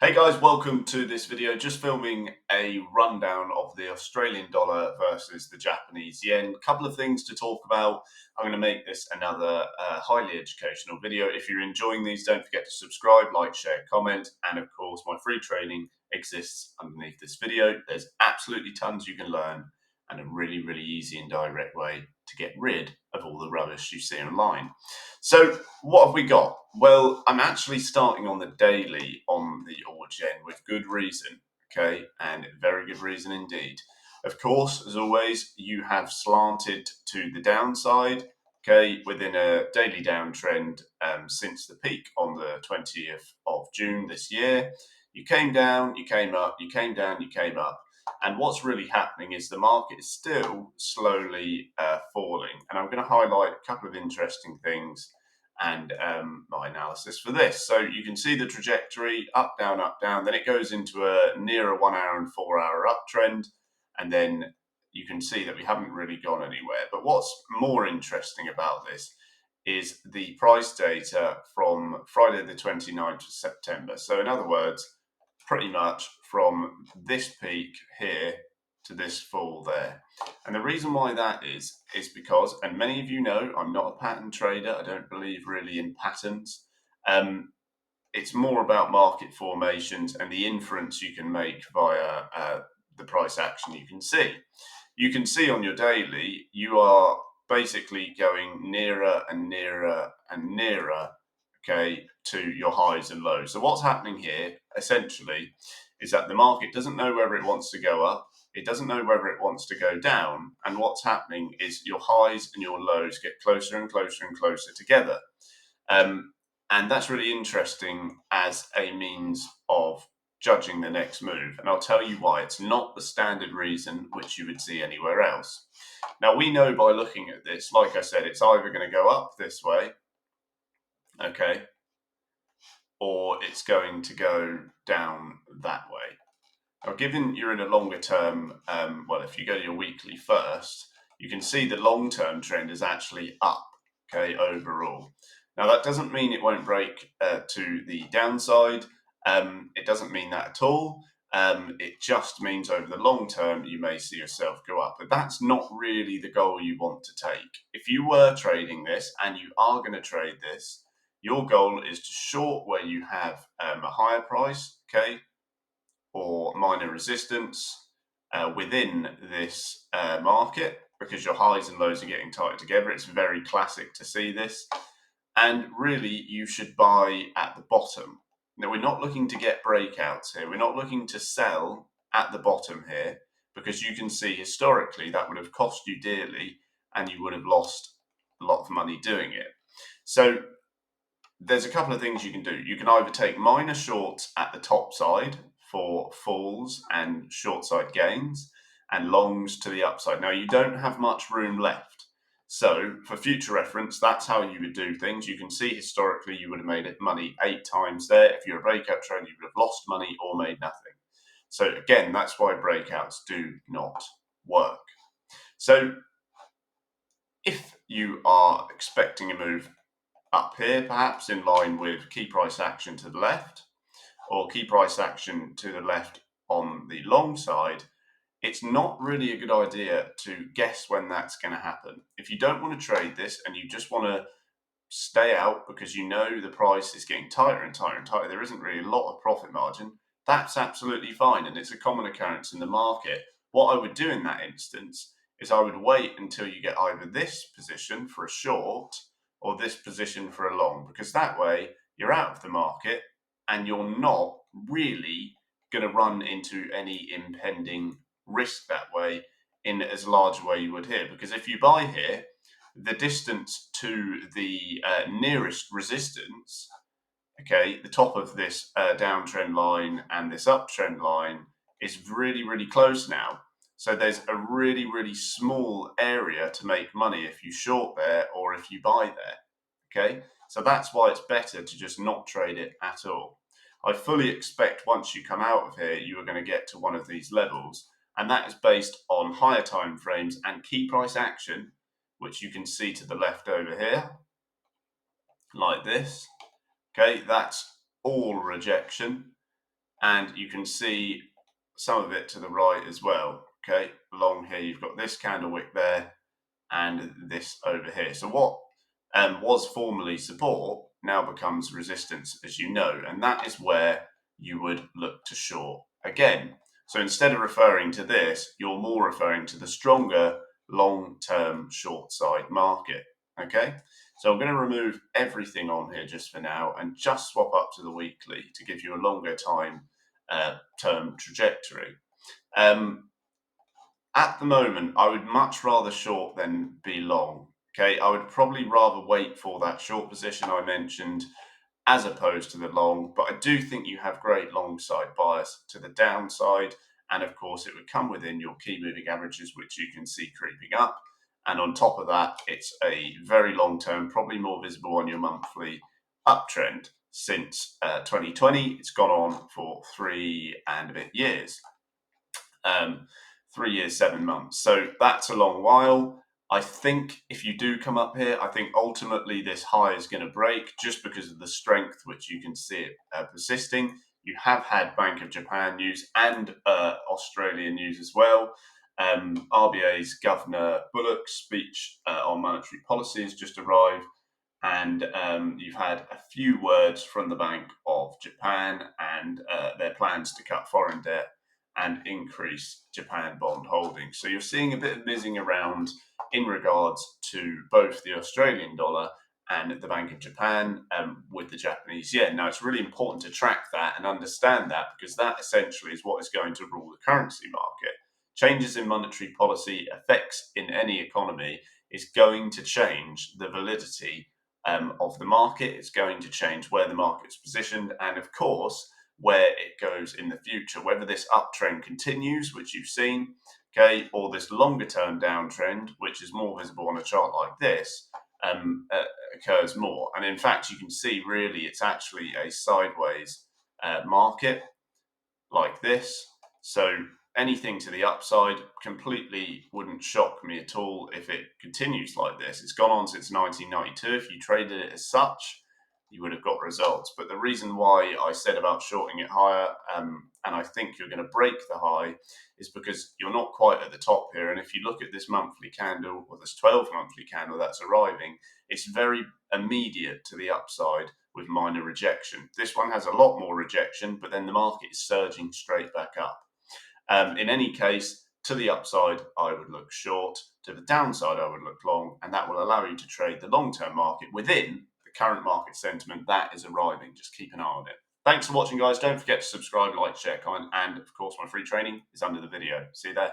Hey guys, welcome to this video. Just filming a rundown of the Australian dollar versus the Japanese yen. Couple of things to talk about. I'm going to make this another highly educational video. If you're enjoying these, don't forget to subscribe, like, share, comment, and of course my free training exists underneath this video. There's absolutely tons you can learn and a really easy and direct way to get rid of all the rubbish you see online. So what have we got? Well, I'm actually starting on the daily on the AUDJPY with good reason, okay, and very good reason indeed. Of course, as always, you have slanted to the downside, okay, within a daily downtrend since the peak on the 20th of June this year. You came down, you came up, you came down, you came up. And what's really happening is the market is still slowly falling. And I'm going to highlight a couple of interesting things and my analysis for this. So you can see the trajectory up, down, then it goes into a near a 1 hour and 4 hour uptrend. And then you can see that we haven't really gone anywhere. But what's more interesting about this is the price data from Friday the 29th of September. So in other words, pretty much from this peak here to this fall there. And the reason why that is because, and many of you know, I'm not a pattern trader. I don't believe really in patterns. It's more about market formations and the inference you can make via the price action you can see. You can see on your daily, you are basically going nearer and nearer and nearer, okay, to your highs and lows. So what's happening here, essentially, is that the market doesn't know whether it wants to go up, it doesn't know whether it wants to go down, and what's happening is your highs and your lows get closer and closer and closer together. And that's really interesting as a means of judging the next move. And I'll tell you why. It's not the standard reason which you would see anywhere else. Now, we know by looking at this, like I said, it's either going to go up this way, okay, or it's going to go down that way. Now, given you're in a longer term, well, if you go to your weekly first, you can see the long-term trend is actually up, okay, overall. Now, that doesn't mean it won't break to the downside. It doesn't mean that at all. It just means over the long term, you may see yourself go up. But that's not really the goal you want to take. If you were trading this, and you are going to trade this, your goal is to short where you have a higher price, okay, or minor resistance within this market, because your highs and lows are getting tight together. It's very classic to see this. And really, you should buy at the bottom. Now, we're not looking to get breakouts here. We're not looking to sell at the bottom here, because you can see historically that would have cost you dearly and you would have lost a lot of money doing it. So there's a couple of things you can do. You can either take minor shorts at the top side for falls and short side gains, and longs to the upside. Now, you don't have much room left. So for future reference, that's how you would do things. You can see historically you would have made money 8 times there. If you're a breakout trader, you would have lost money or made nothing. So again, that's why breakouts do not work. So if you are expecting a move up here, perhaps in line with key price action to the left, or key price action to the left on the long side, it's not really a good idea to guess when that's going to happen. If you don't want to trade this and you just want to stay out because you know the price is getting tighter and tighter and tighter, there isn't really a lot of profit margin, that's absolutely fine, and it's a common occurrence in the market. What I would do in that instance is I would wait until you get either this position for a short or this position for a long, because that way you're out of the market and you're not really going to run into any impending risk that way in as large a way you would here. Because if you buy here, the distance to the nearest resistance, okay, the top of this downtrend line and this uptrend line is really close now. So there's a really small area to make money if you short there or if you buy there, okay? So that's why it's better to just not trade it at all. I fully expect once you come out of here, you are going to get to one of these levels, and that is based on higher time frames and key price action, which you can see to the left over here, like this. Okay, that's all rejection. and you can see some of it to the right as well. Okay, along here you've got this candle wick there and this over here. So what was formerly support now becomes resistance, as you know, and that is where you would look to short again. So instead of referring to this, you're more referring to the stronger long-term short side market. Okay, so I'm going to remove everything on here just for now and just swap up to the weekly to give you a longer term trajectory. At the moment, I would much rather short than be long. Okay, I would probably rather wait for that short position I mentioned as opposed to the long, but I do think you have great long side bias to the downside. And of course, it would come within your key moving averages, which you can see creeping up. And on top of that, it's a very long term, probably more visible on your monthly uptrend since 2020. It's gone on for 3 and a bit years. 3 years, 7 months. So that's a long while. I think if you do come up here, I think ultimately this high is going to break just because of the strength, which you can see it persisting. You have had Bank of Japan news and Australian news as well. RBA's Governor Bullock's speech on monetary policy has just arrived. And you've had a few words from the Bank of Japan and their plans to cut foreign debt and increase Japan bond holdings. So you're seeing a bit of mizzing around in regards to both the Australian dollar and the Bank of Japan with the Japanese yen. Now, it's really important to track that and understand that because that essentially is what is going to rule the currency market. Changes in monetary policy effects in any economy is going to change the validity of the market. It's going to change where the market's positioned and, of course, where it goes in the future, whether this uptrend continues, which you've seen, okay, or this longer term downtrend, which is more visible on a chart like this, occurs more. And in fact, you can see really it's actually a sideways market like this. So anything to the upside completely wouldn't shock me at all if it continues like this. It's gone on since 1992. If you traded it as such, you would have got results. But the reason why I said about shorting it higher, and I think you're going to break the high, is because you're not quite at the top here. And if you look at this monthly candle, or this 12 monthly candle that's arriving, it's very immediate to the upside with minor rejection. This one has a lot more rejection, but then the market is surging straight back up. In any case, to the upside, I would look short. To the downside, I would look long, and that will allow you to trade the long-term market within the current market sentiment that is arriving. Just keep an eye on it. Thanks for watching, guys. Don't forget to subscribe, like, share, comment, and of course, my free training is under the video. See you there.